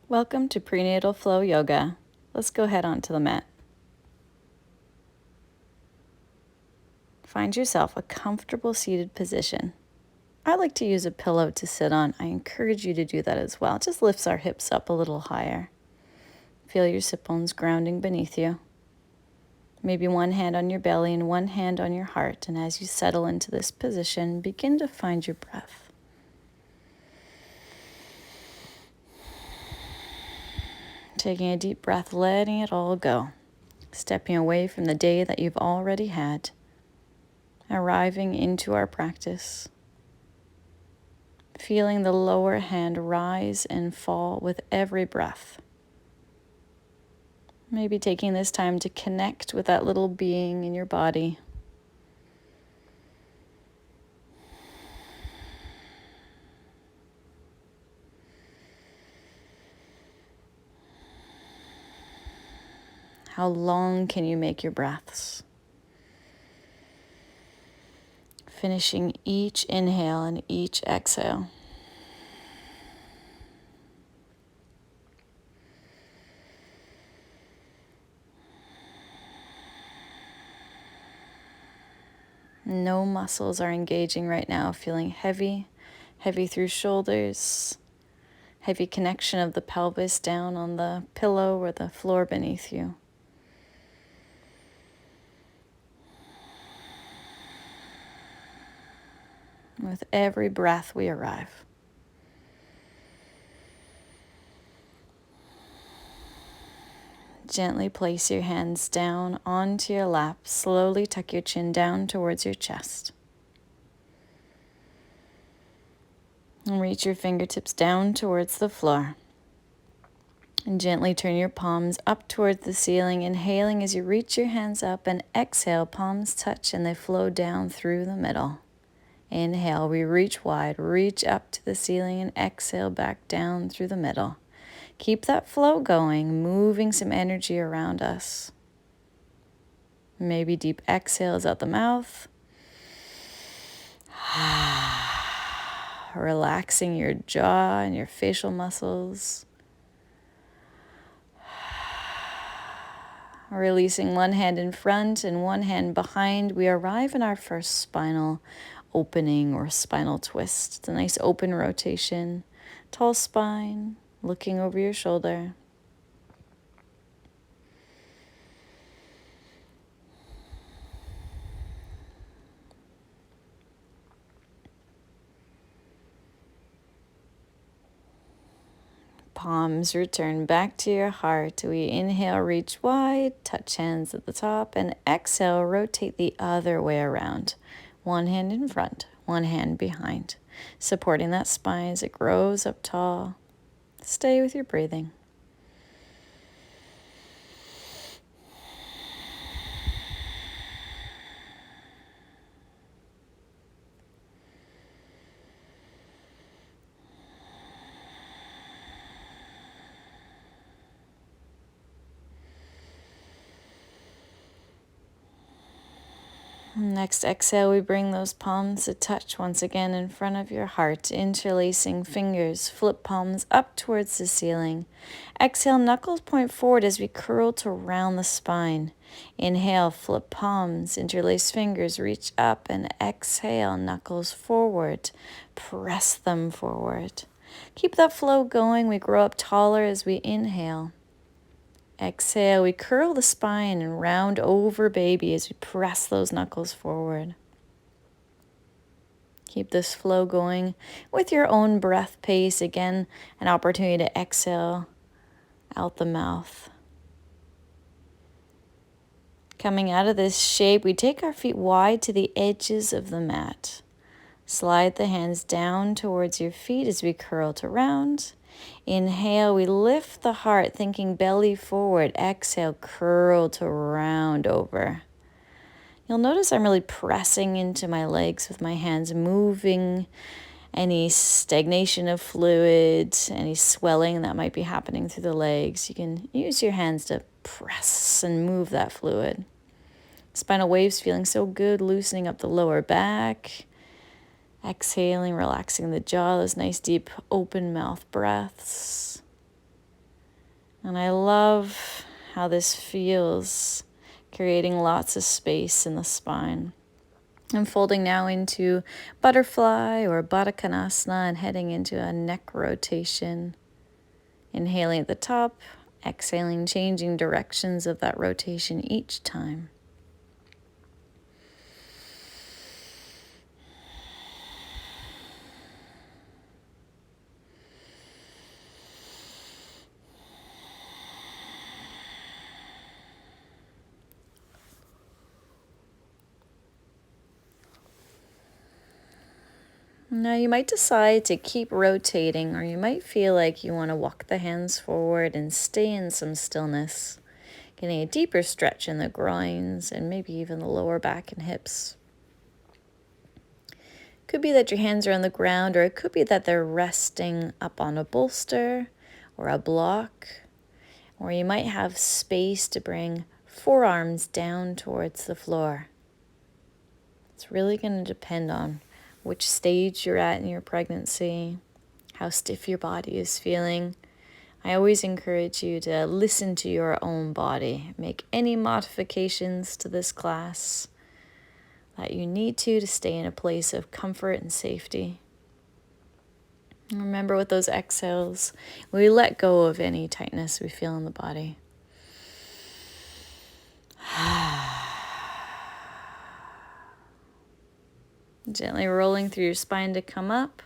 Welcome to Prenatal Flow Yoga. Let's go head onto the mat. Find yourself a comfortable seated position. I like to use a pillow to sit on. I encourage you to do that as well. It just lifts our hips up a little higher. Feel your sit bones grounding beneath you. Maybe one hand on your belly and one hand on your heart. And as you settle into this position, begin to find your breath. Taking a deep breath, letting it all go. Stepping away from the day that you've already had. Arriving into our practice. Feeling the lower hand rise and fall with every breath. Maybe taking this time to connect with that little being in your body. How long can you make your breaths? Finishing each inhale and each exhale. No muscles are engaging right now, feeling heavy, heavy through shoulders, heavy connection of the pelvis down on the pillow or the floor beneath you. With every breath we arrive. Gently place your hands down onto your lap. Slowly tuck your chin down towards your chest. And reach your fingertips down towards the floor. And gently turn your palms up towards the ceiling, inhaling as you reach your hands up, and exhale, palms touch and they flow down through the middle. Inhale, we reach wide, reach up to the ceiling, and exhale back down through the middle. Keep that flow going, moving some energy around us. Maybe deep exhales out the mouth. Relaxing your jaw and your facial muscles. Releasing one hand in front and one hand behind, we arrive in our first spinal opening or spinal twist. It's a nice open rotation, tall spine, looking over your shoulder. Palms return back to your heart. We inhale, reach wide, touch hands at the top, and exhale, rotate the other way around. One hand in front, one hand behind, supporting that spine as it grows up tall. Stay with your breathing. Next exhale, we bring those palms to touch once again in front of your heart, interlacing fingers, flip palms up towards the ceiling. Exhale, knuckles point forward as we curl to round the spine. Inhale, flip palms, interlace fingers, reach up, and exhale, knuckles forward, press them forward. Keep that flow going. We grow up taller as we inhale. Exhale, we curl the spine and round over baby as we press those knuckles forward. Keep this flow going with your own breath pace. Again, an opportunity to exhale out the mouth. Coming out of this shape, we take our feet wide to the edges of the mat. Slide the hands down towards your feet as we curl to round. Inhale, we lift the heart, thinking belly forward. Exhale, curl to round over. You'll notice I'm really pressing into my legs with my hands, moving any stagnation of fluid, any swelling that might be happening through the legs. You can use your hands to press and move that fluid. Spinal waves feeling so good, loosening up the lower back. Exhaling, relaxing the jaw, those nice deep open mouth breaths. And I love how this feels, creating lots of space in the spine. I'm folding now into butterfly or Baddha Konasana and heading into a neck rotation. Inhaling at the top, exhaling, changing directions of that rotation each time. Now you might decide to keep rotating, or you might feel like you want to walk the hands forward and stay in some stillness, getting a deeper stretch in the groins and maybe even the lower back and hips. Could be that your hands are on the ground, or it could be that they're resting up on a bolster or a block, or you might have space to bring forearms down towards the floor. It's really going to depend on which stage you're at in your pregnancy, how stiff your body is feeling. I always encourage you to listen to your own body. Make any modifications to this class that you need to stay in a place of comfort and safety. And remember, with those exhales, we let go of any tightness we feel in the body. Gently rolling through your spine to come up.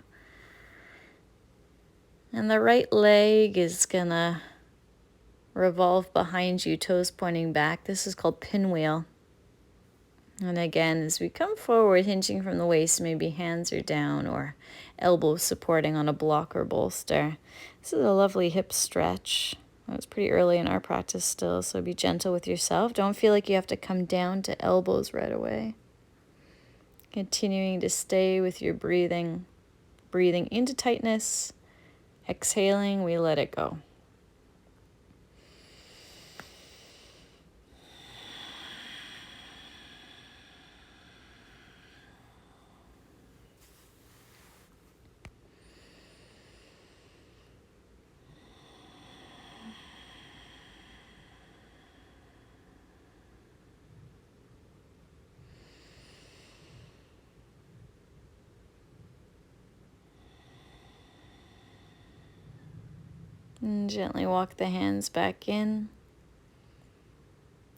And the right leg is gonna revolve behind you, toes pointing back. This is called pinwheel. And again, as we come forward, hinging from the waist, maybe hands are down or elbows supporting on a block or bolster. This is a lovely hip stretch. It's pretty early in our practice still, so be gentle with yourself. Don't feel like you have to come down to elbows right away. Continuing to stay with your breathing. Breathing into tightness. Exhaling, we let it go. And gently walk the hands back in.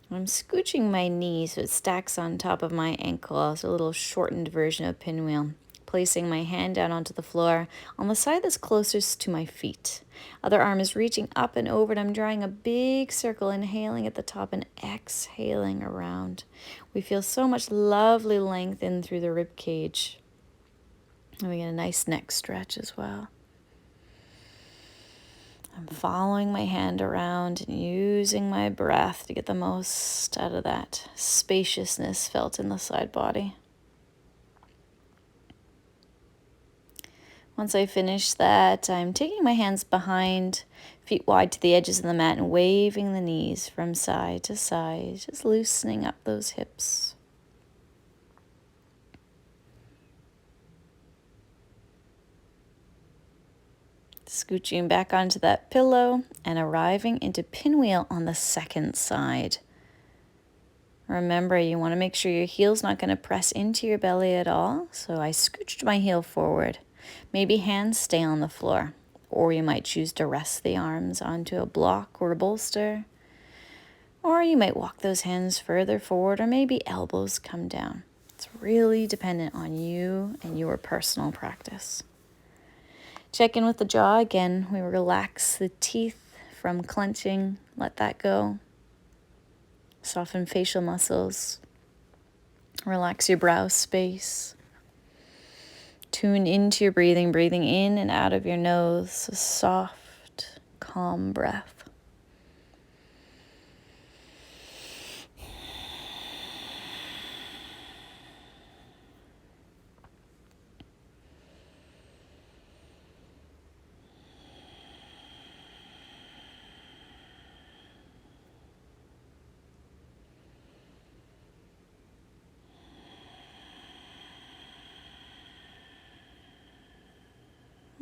I'm scooching my knee so it stacks on top of my ankle. It's a little shortened version of pinwheel. Placing my hand down onto the floor on the side that's closest to my feet. Other arm is reaching up and over, and I'm drawing a big circle, inhaling at the top and exhaling around. We feel so much lovely length in through the rib cage. And we get a nice neck stretch as well. I'm following my hand around and using my breath to get the most out of that spaciousness felt in the side body. Once I finish that, I'm taking my hands behind, feet wide to the edges of the mat and waving the knees from side to side, just loosening up those hips. Scooching back onto that pillow and arriving into pinwheel on the second side. Remember, you want to make sure your heel's not going to press into your belly at all. So I scooched my heel forward. Maybe hands stay on the floor. Or you might choose to rest the arms onto a block or a bolster. Or you might walk those hands further forward, or maybe elbows come down. It's really dependent on you and your personal practice. Check in with the jaw again. We relax the teeth from clenching. Let that go. Soften facial muscles. Relax your brow space. Tune into your breathing, breathing in and out of your nose. A soft, calm breath.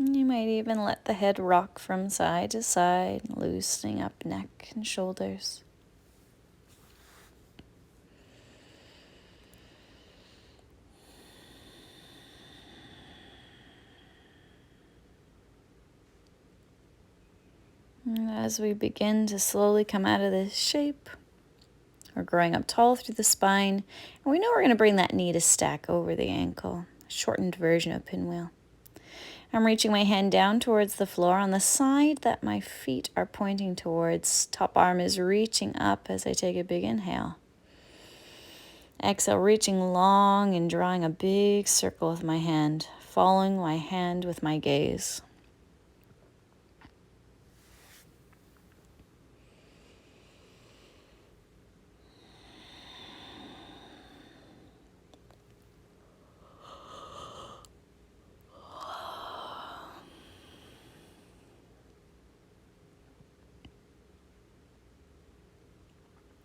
You might even let the head rock from side to side, loosening up neck and shoulders. And as we begin to slowly come out of this shape, we're growing up tall through the spine, and we know we're going to bring that knee to stack over the ankle, a shortened version of pinwheel. I'm reaching my hand down towards the floor on the side that my feet are pointing towards. Top arm is reaching up as I take a big inhale. Exhale, reaching long and drawing a big circle with my hand, following my hand with my gaze.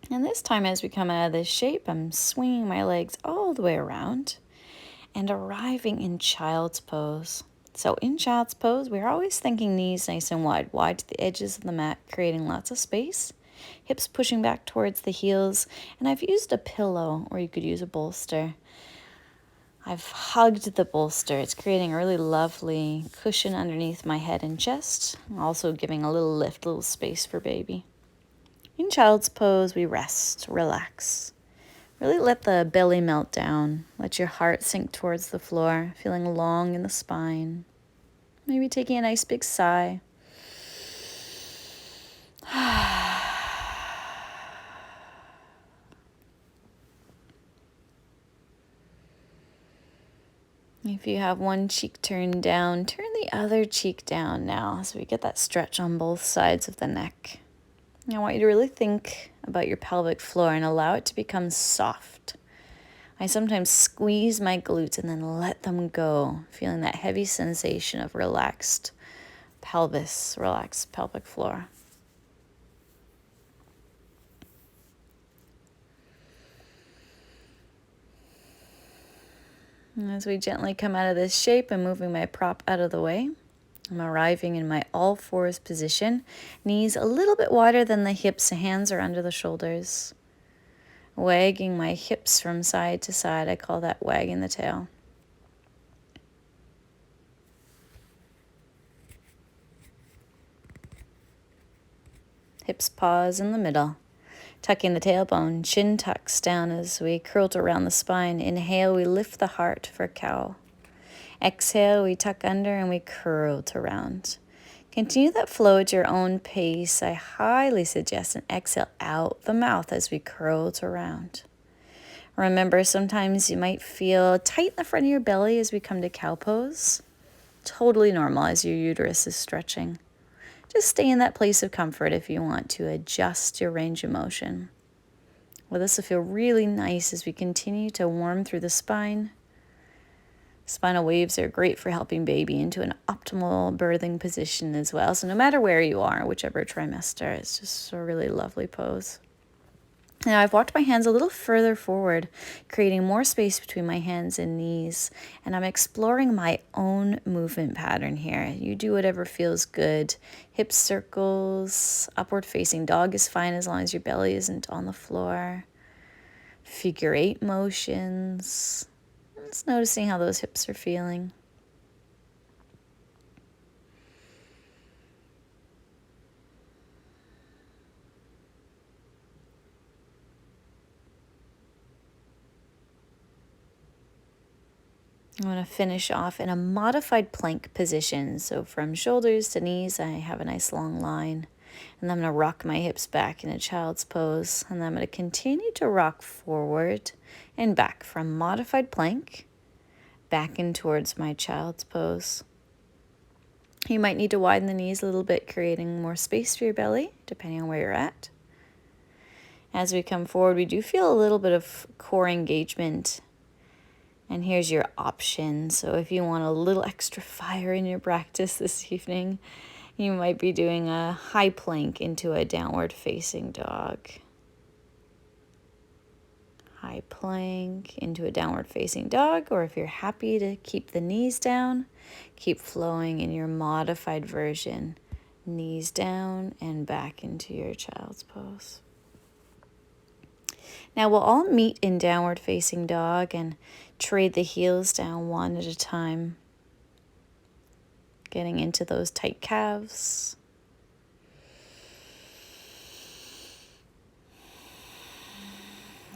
And this time as we come out of this shape, I'm swinging my legs all the way around and arriving in child's pose. So in child's pose, we're always thinking knees nice and wide, wide to the edges of the mat, creating lots of space. Hips pushing back towards the heels. And I've used a pillow, or you could use a bolster. I've hugged the bolster. It's creating a really lovely cushion underneath my head and chest, also giving a little lift, a little space for baby. In child's pose, we rest, relax. Really let the belly melt down. Let your heart sink towards the floor, feeling long in the spine. Maybe taking a nice big sigh. If you have one cheek turned down, turn the other cheek down now so we get that stretch on both sides of the neck. I want you to really think about your pelvic floor and allow it to become soft. I sometimes squeeze my glutes and then let them go, feeling that heavy sensation of relaxed pelvis, relaxed pelvic floor. And as we gently come out of this shape, I'm moving my prop out of the way. I'm arriving in my all fours position, knees a little bit wider than the hips, hands are under the shoulders. Wagging my hips from side to side, I call that wagging the tail. Hips pause in the middle. Tucking the tailbone, chin tucks down as we curl around the spine. Inhale, we lift the heart for cow. Exhale, we tuck under and we curl around. Continue that flow at your own pace. I highly suggest an exhale out the mouth as we curl around. Remember, sometimes you might feel tight in the front of your belly as we come to cow pose. Totally normal as your uterus is stretching. Just stay in that place of comfort if you want to adjust your range of motion. Well, this will feel really nice as we continue to warm through the spine. Spinal waves are great for helping baby into an optimal birthing position as well. So no matter where you are, whichever trimester, it's just a really lovely pose. Now I've walked my hands a little further forward, creating more space between my hands and knees, and I'm exploring my own movement pattern here. You do whatever feels good. Hip circles, upward facing dog is fine as long as your belly isn't on the floor. Figure 8 motions. Just noticing how those hips are feeling. I'm going to finish off in a modified plank position. So from shoulders to knees, I have a nice long line. And then I'm going to rock my hips back in a child's pose. And then I'm going to continue to rock forward and back from modified plank back in towards my child's pose. You might need to widen the knees a little bit, creating more space for your belly, depending on where you're at. As we come forward, we do feel a little bit of core engagement. And here's your option. So if you want a little extra fire in your practice this evening, you might be doing a high plank into a downward facing dog. High high plank into a downward facing dog, or if you're happy to keep the knees down, keep flowing in your modified version. Knees down and back into your child's pose. Now we'll all meet in downward facing dog and trade the heels down one at a time. Getting into those tight calves.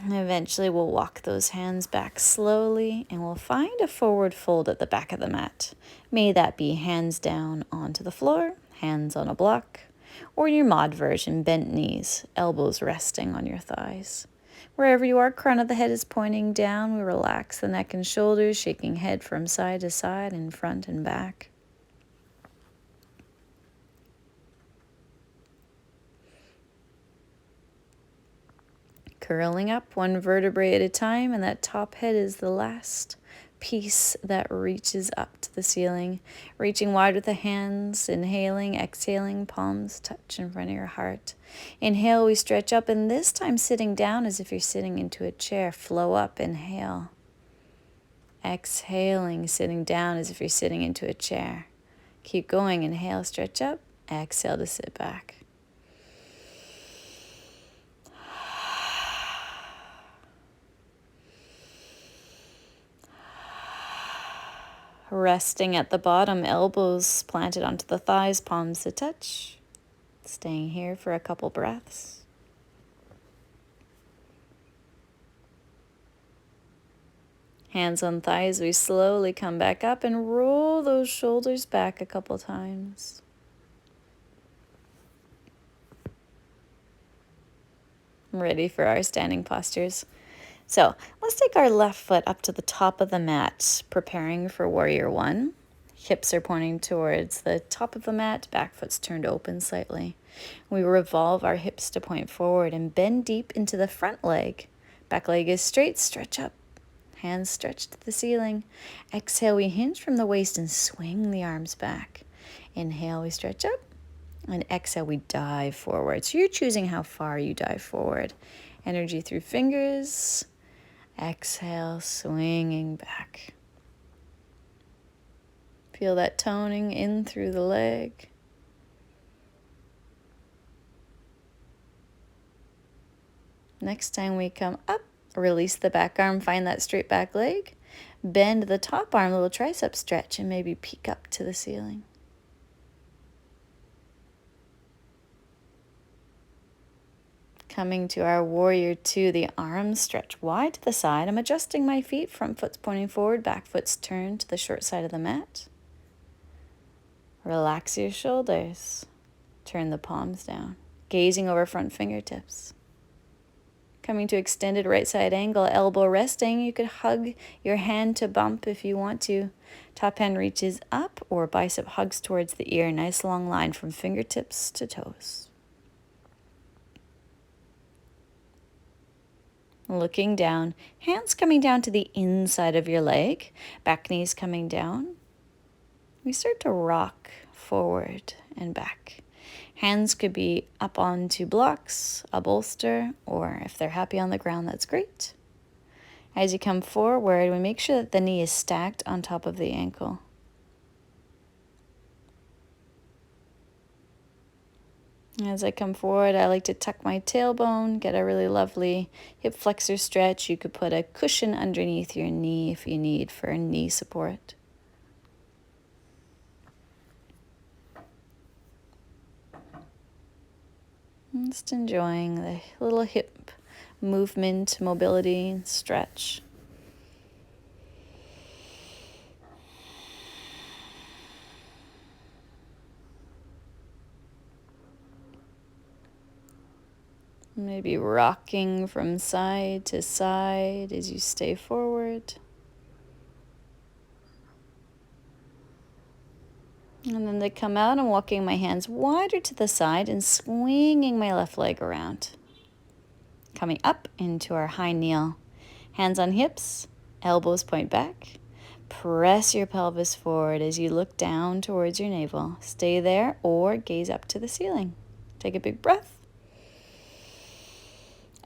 And eventually we'll walk those hands back slowly and we'll find a forward fold at the back of the mat. May that be hands down onto the floor, hands on a block, or your mod version, bent knees, elbows resting on your thighs. Wherever you are, crown of the head is pointing down. We relax the neck and shoulders, shaking head from side to side and front and back. Curling up one vertebrae at a time, and that top head is the last piece that reaches up to the ceiling. Reaching wide with the hands, inhaling, exhaling, palms touch in front of your heart. Inhale, we stretch up, and this time sitting down as if you're sitting into a chair. Flow up, inhale. Exhaling, sitting down as if you're sitting into a chair. Keep going, inhale, stretch up, exhale to sit back. Resting at the bottom, elbows planted onto the thighs, palms to touch. Staying here for a couple breaths. Hands on thighs, we slowly come back up and roll those shoulders back a couple times. Ready for our standing postures. So let's take our left foot up to the top of the mat, preparing for warrior one. Hips are pointing towards the top of the mat, back foot's turned open slightly. We revolve our hips to point forward and bend deep into the front leg. Back leg is straight, stretch up. Hands stretched to the ceiling. Exhale, we hinge from the waist and swing the arms back. Inhale, we stretch up. And exhale, we dive forward. So you're choosing how far you dive forward. Energy through fingers. Exhale, swinging back. Feel that toning in through the leg. Next time we come up, release the back arm, find that straight back leg. Bend the top arm, little tricep stretch, and maybe peek up to the ceiling. Coming to our warrior two, the arms stretch wide to the side. I'm adjusting my feet. Front foot's pointing forward, back foot's turned to the short side of the mat. Relax your shoulders. Turn the palms down, gazing over front fingertips. Coming to extended right side angle, elbow resting. You could hug your hand to bump if you want to. Top hand reaches up or bicep hugs towards the ear. Nice long line from fingertips to toes. Looking down, hands coming down to the inside of your leg, back knees coming down. We start to rock forward and back. Hands could be up onto blocks, a bolster, or if they're happy on the ground, that's great. As you come forward, we make sure that the knee is stacked on top of the ankle. As I come forward, I like to tuck my tailbone, get a really lovely hip flexor stretch. You could put a cushion underneath your knee if you need for knee support. Just enjoying the little hip movement, mobility, stretch. Maybe rocking from side to side as you stay forward. And then they come out, and walking my hands wider to the side and swinging my left leg around. Coming up into our high kneel. Hands on hips, elbows point back. Press your pelvis forward as you look down towards your navel. Stay there or gaze up to the ceiling. Take a big breath.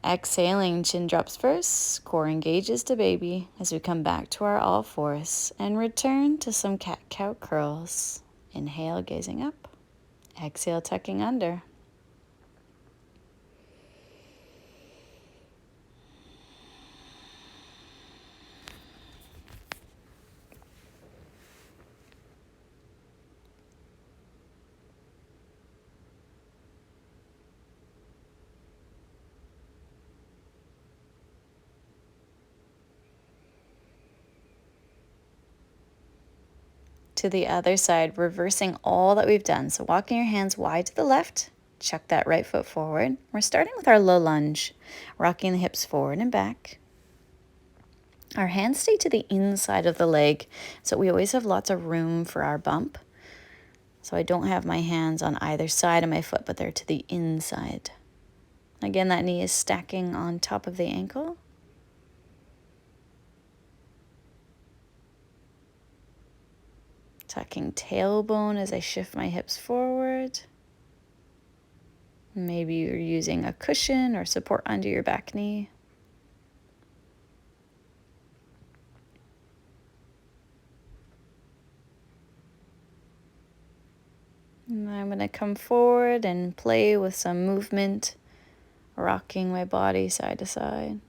Exhaling, chin drops first, core engages to baby as we come back to our all fours and return to some cat-cow curls. Inhale, gazing up. Exhale, tucking under. To the other side, reversing all that we've done. So walking your hands wide to the left, chuck that right foot forward. We're starting with our low lunge, rocking the hips forward and back. Our hands stay to the inside of the leg, so we always have lots of room for our bump. So I don't have my hands on either side of my foot, but they're to the inside. Again, that knee is stacking on top of the ankle. Tucking tailbone as I shift my hips forward. Maybe you're using a cushion or support under your back knee. And I'm going to come forward and play with some movement, rocking my body side to side.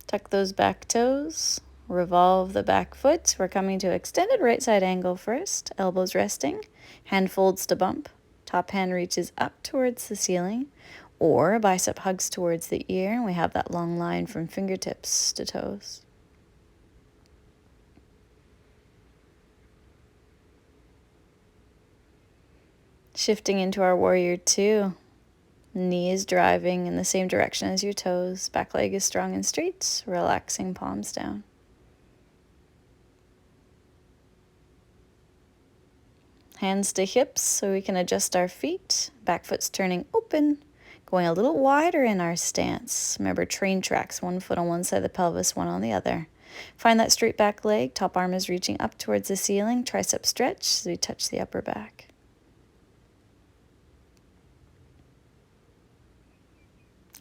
Tuck those back toes, revolve the back foot. We're coming to extended right side angle first, elbows resting, hand folds to bump, top hand reaches up towards the ceiling, or bicep hugs towards the ear, and we have that long line from fingertips to toes. Shifting into our warrior two. Knee is driving in the same direction as your toes. Back leg is strong and straight, relaxing palms down. Hands to hips so we can adjust our feet. Back foot's turning open, going a little wider in our stance. Remember, train tracks, one foot on one side of the pelvis, one on the other. Find that straight back leg. Top arm is reaching up towards the ceiling. Tricep stretch as we touch the upper back.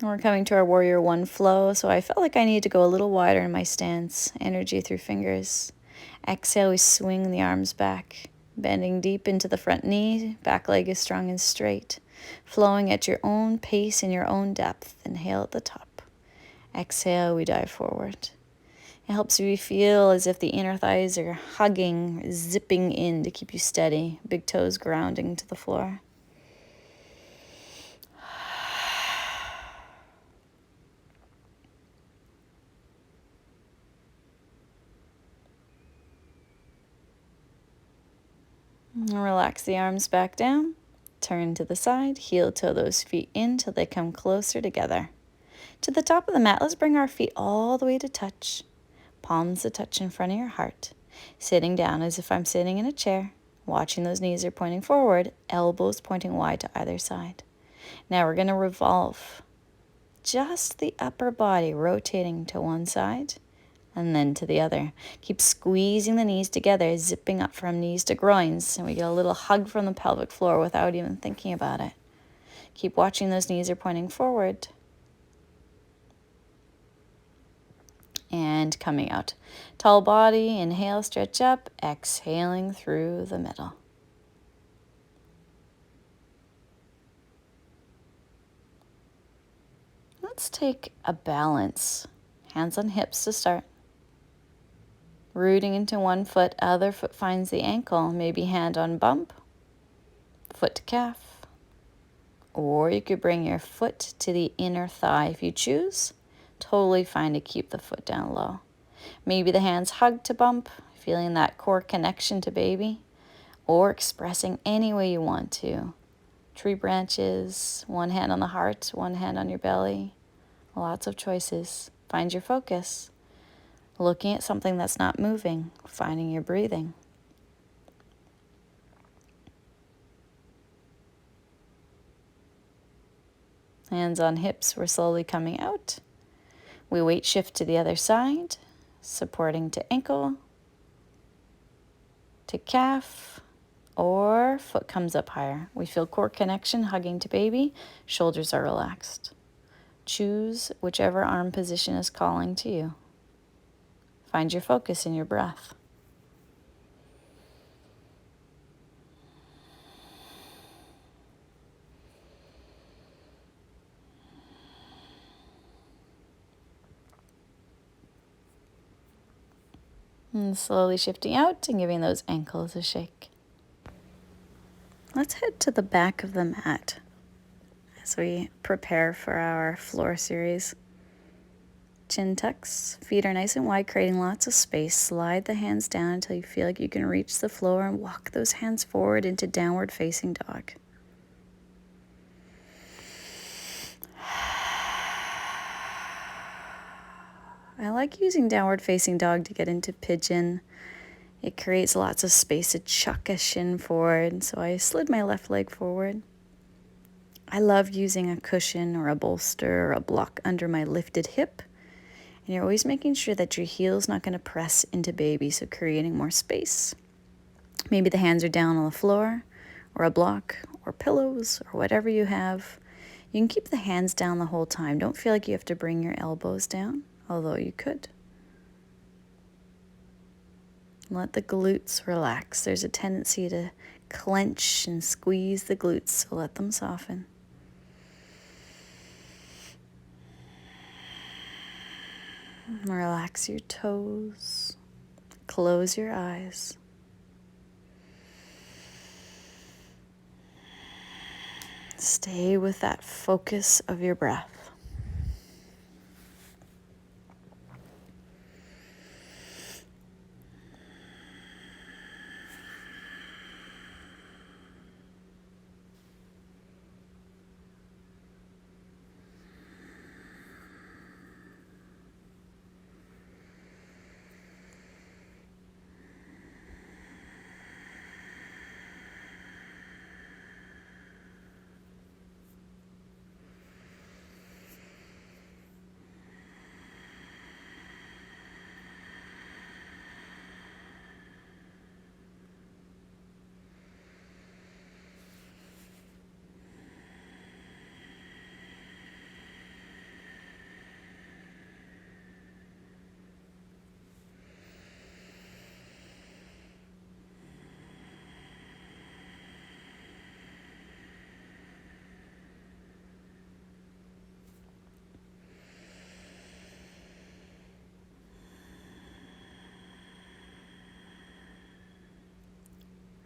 We're coming to our warrior one flow, so I felt like I need to go a little wider in my stance. Energy through fingers. Exhale, we swing the arms back, bending deep into the front knee. Back leg is strong and straight, flowing at your own pace and your own depth. Inhale at the top. Exhale, we dive forward. It helps you feel as if the inner thighs are hugging, zipping in to keep you steady. Big toes grounding to the floor. Relax the arms back down. Turn to the side. Heel toe those feet in till they come closer together. To the top of the mat, let's bring our feet all the way to touch. Palms to touch in front of your heart. Sitting down as if I'm sitting in a chair. Watching those knees are pointing forward. Elbows pointing wide to either side. Now we're going to revolve. Just the upper body rotating to one side and then to the other. Keep squeezing the knees together, zipping up from knees to groins, and we get a little hug from the pelvic floor without even thinking about it. Keep watching those knees are pointing forward. And coming out. Tall body, inhale, stretch up, exhaling through the middle. Let's take a balance. Hands on hips to start. Rooting into one foot, other foot finds the ankle. Maybe hand on bump, foot to calf. Or you could bring your foot to the inner thigh if you choose. Totally fine to keep the foot down low. Maybe the hands hug to bump, feeling that core connection to baby. Or expressing any way you want to. Tree branches, one hand on the heart, one hand on your belly. Lots of choices. Find your focus. Looking at something that's not moving, finding your breathing. Hands on hips, we're slowly coming out. We weight shift to the other side, supporting to ankle, to calf, or foot comes up higher. We feel core connection hugging to baby, shoulders are relaxed. Choose whichever arm position is calling to you. Find your focus in your breath. And slowly shifting out and giving those ankles a shake. Let's head to the back of the mat as we prepare for our floor series. Chin tucks, feet are nice and wide, creating lots of space. Slide the hands down until you feel like you can reach the floor and walk those hands forward into downward facing dog. I like using downward facing dog to get into pigeon. It creates lots of space to chuck a shin forward, so I slid my left leg forward. I love using a cushion or a bolster or a block under my lifted hip. And you're always making sure that your heel's not going to press into baby, so creating more space. Maybe the hands are down on the floor or a block or pillows or whatever you have. You can keep the hands down the whole time. Don't feel like you have to bring your elbows down, although you could. Let the glutes relax. There's a tendency to clench and squeeze the glutes, so let them soften. Relax your toes. Close your eyes. Stay with that focus of your breath.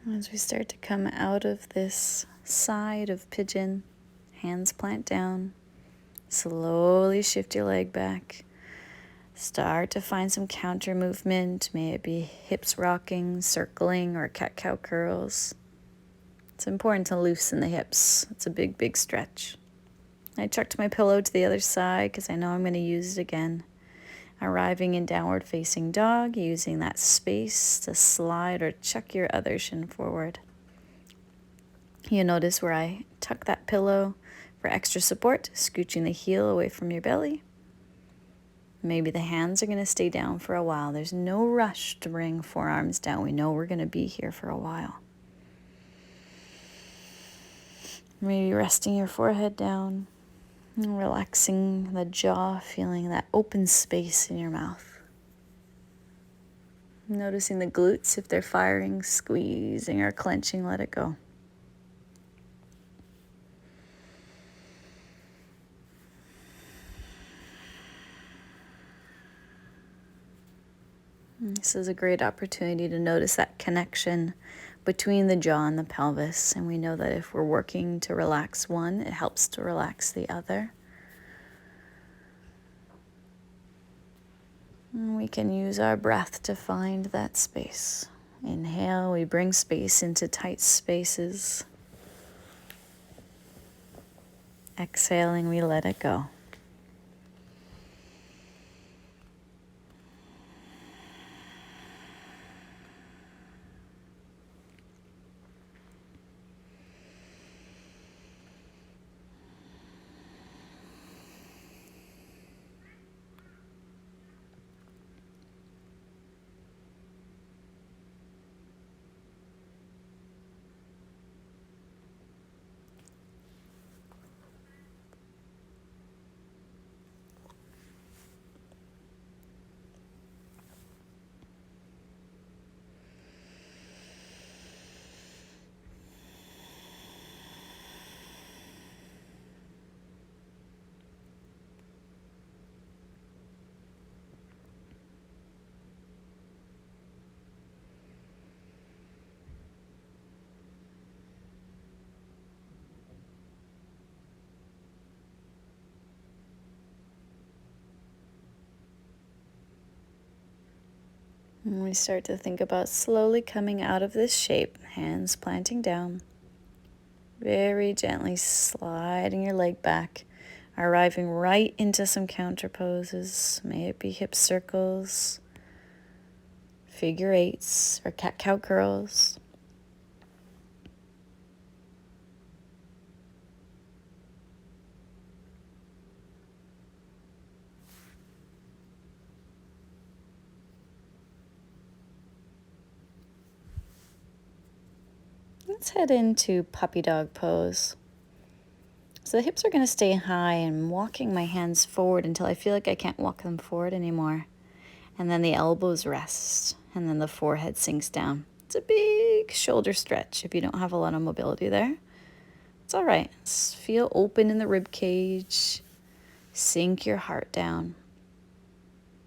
As we start to come out of this side of pigeon, hands plant down, slowly shift your leg back. Start to find some counter movement. May it be hips rocking, circling, or cat-cow curls. It's important to loosen the hips. It's a big, big stretch. I chucked my pillow to the other side because I know I'm going to use it again. Arriving in downward facing dog, using that space to slide or chuck your other shin forward. You notice where I tuck that pillow for extra support, scooching the heel away from your belly. Maybe the hands are going to stay down for a while. There's no rush to bring forearms down. We know we're going to be here for a while. Maybe resting your forehead down, and relaxing the jaw, feeling that open space in your mouth. Noticing the glutes, if they're firing, squeezing or clenching, let it go. This is a great opportunity to notice that connection between the jaw and the pelvis. And we know that if we're working to relax one, it helps to relax the other. And we can use our breath to find that space. Inhale, we bring space into tight spaces. Exhaling, we let it go. And we start to think about slowly coming out of this shape, hands planting down, very gently sliding your leg back, arriving right into some counter poses. May it be hip circles, figure eights, or cat-cow curls. Let's head into puppy dog pose. So the hips are going to stay high, and I'm walking my hands forward until I feel like I can't walk them forward anymore. And then the elbows rest, and then the forehead sinks down. It's a big shoulder stretch if you don't have a lot of mobility there. It's all right. Just feel open in the rib cage. Sink your heart down.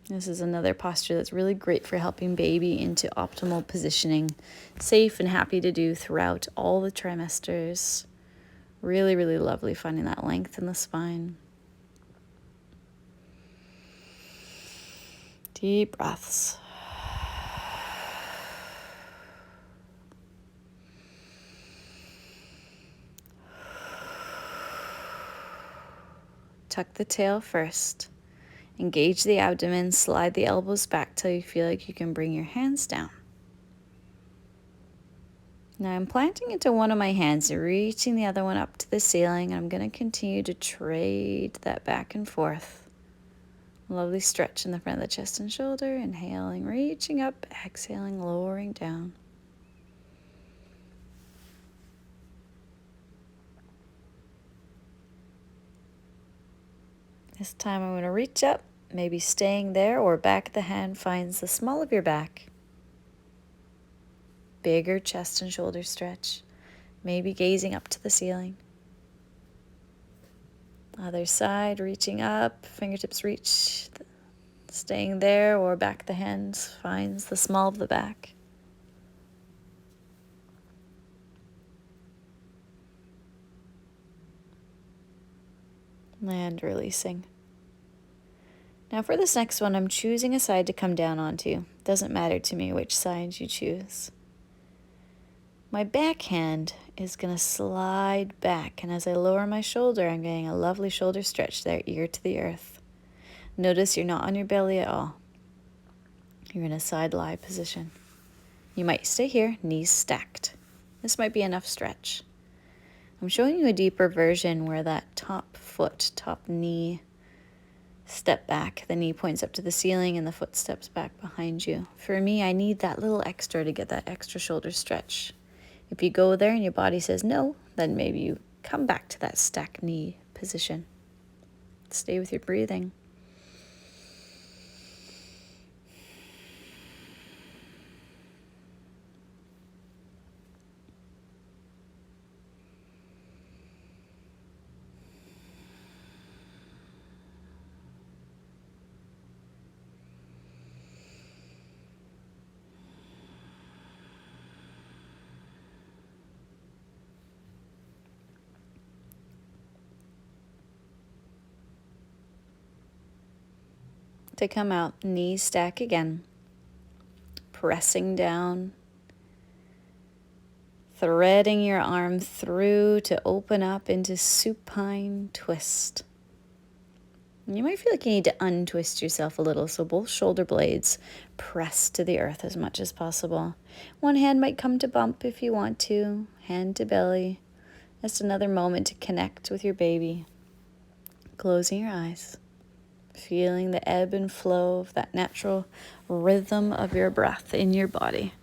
This is another posture that's really great for helping baby into optimal positioning. Safe and happy to do throughout all the trimesters. Really, really lovely finding that length in the spine. Deep breaths. Tuck the tail first. Engage the abdomen, slide the elbows back till you feel like you can bring your hands down. Now I'm planting into one of my hands and reaching the other one up to the ceiling. I'm going to continue to trade that back and forth. Lovely stretch in the front of the chest and shoulder. Inhaling, reaching up, exhaling, lowering down. This time I'm going to reach up, maybe staying there, or back of the hand finds the small of your back. Bigger chest and shoulder stretch, maybe gazing up to the ceiling. Other side, reaching up, fingertips reach, staying there, or back of the hand finds the small of the back. And releasing. Now for this next one, I'm choosing a side to come down onto. Doesn't matter to me which side you choose. My backhand is going to slide back, and as I lower my shoulder, I'm getting a lovely shoulder stretch there, ear to the earth. Notice you're not on your belly at all. You're in a side lie position. You might stay here, knees stacked. This might be enough stretch. I'm showing you a deeper version where that top foot, top knee, step back. The knee points up to the ceiling and the foot steps back behind you. For me, I need that little extra to get that extra shoulder stretch. If you go there and your body says no, then maybe you come back to that stacked knee position. Stay with your breathing. To come out, knees stack again, pressing down, threading your arm through to open up into supine twist. And you might feel like you need to untwist yourself a little, so both shoulder blades press to the earth as much as possible. One hand might come to bump if you want to, hand to belly. Just another moment to connect with your baby. Closing your eyes. Feeling the ebb and flow of that natural rhythm of your breath in your body.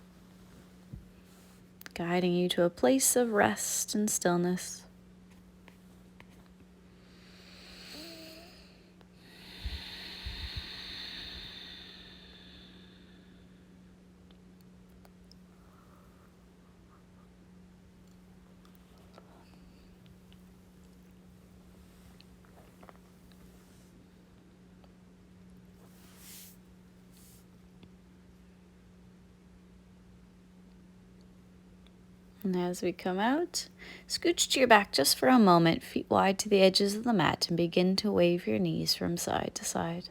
Guiding you to a place of rest and stillness. And as we come out, scooch to your back just for a moment, feet wide to the edges of the mat, and begin to wave your knees from side to side.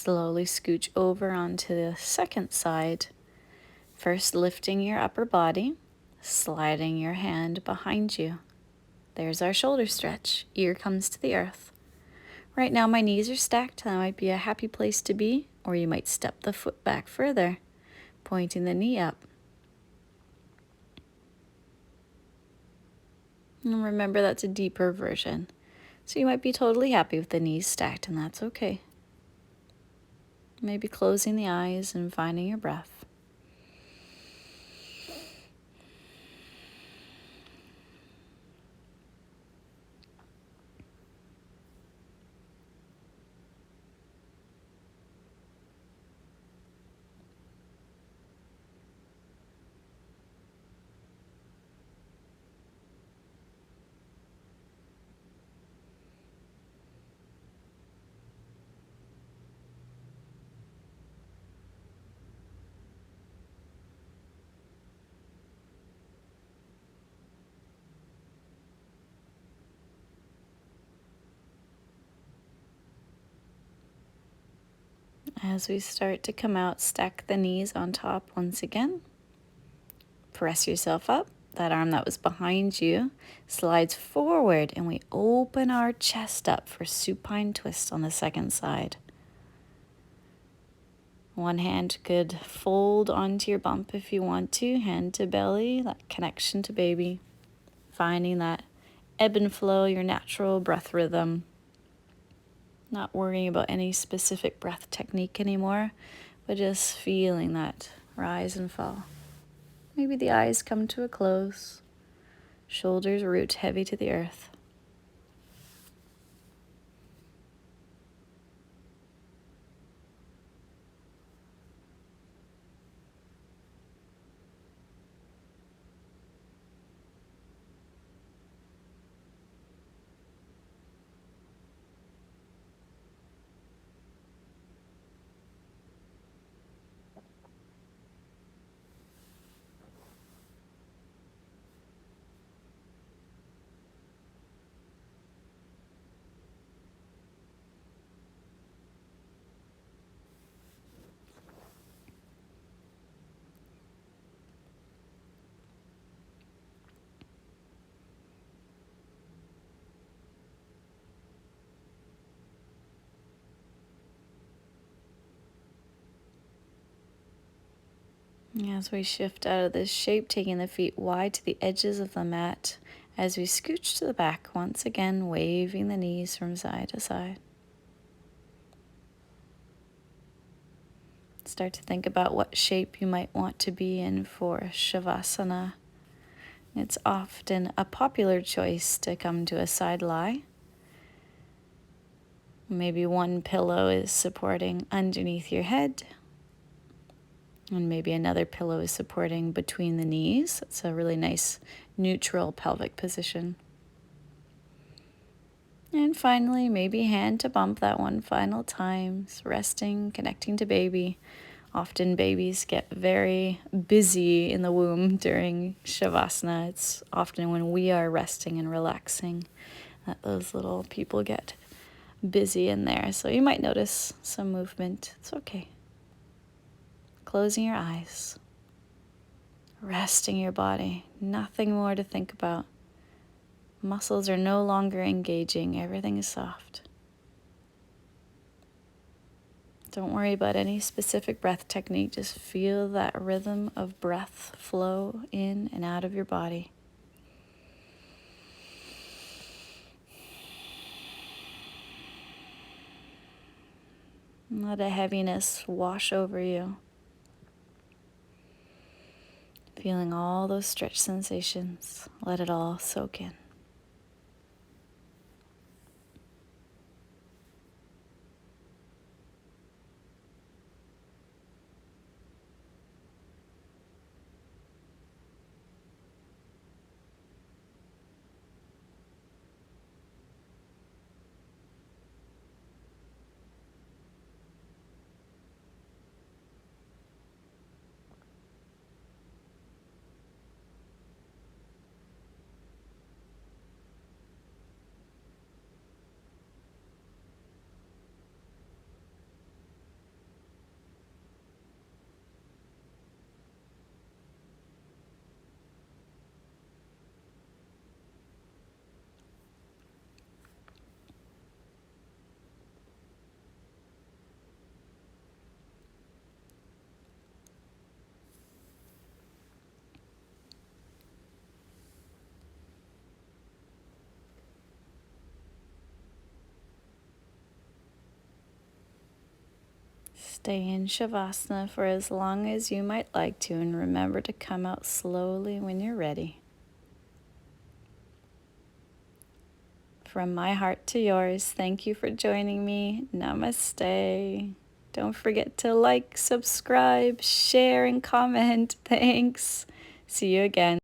Slowly scooch over onto the second side. First lifting your upper body, sliding your hand behind you. There's our shoulder stretch. Ear comes to the earth. Right now my knees are stacked. That might be a happy place to be, or you might step the foot back further, pointing the knee up. And remember, that's a deeper version. So you might be totally happy with the knees stacked, and that's okay. Maybe closing the eyes and finding your breath. As we start to come out, stack the knees on top once again. Press yourself up. That arm that was behind you slides forward, and we open our chest up for supine twist on the second side. One hand could fold onto your bump if you want to, hand to belly, that connection to baby. Finding that ebb and flow, your natural breath rhythm. Not worrying about any specific breath technique anymore, but just feeling that rise and fall. Maybe the eyes come to a close, shoulders root heavy to the earth. As we shift out of this shape, taking the feet wide to the edges of the mat, as we scooch to the back, once again waving the knees from side to side. Start to think about what shape you might want to be in for Shavasana. It's often a popular choice to come to a side lie. Maybe one pillow is supporting underneath your head, and maybe another pillow is supporting between the knees. It's a really nice neutral pelvic position. And finally, maybe hand to bump that one final time, resting, connecting to baby. Often babies get very busy in the womb during Shavasana. It's often when we are resting and relaxing that those little people get busy in there. So you might notice some movement. It's okay. Closing your eyes, resting your body, nothing more to think about. Muscles are no longer engaging, everything is soft. Don't worry about any specific breath technique, just feel that rhythm of breath flow in and out of your body. Let a heaviness wash over you. Feeling all those stretch sensations, let it all soak in. Stay in Shavasana for as long as you might like to, and remember to come out slowly when you're ready. From my heart to yours, thank you for joining me. Namaste. Don't forget to like, subscribe, share, and comment. Thanks. See you again.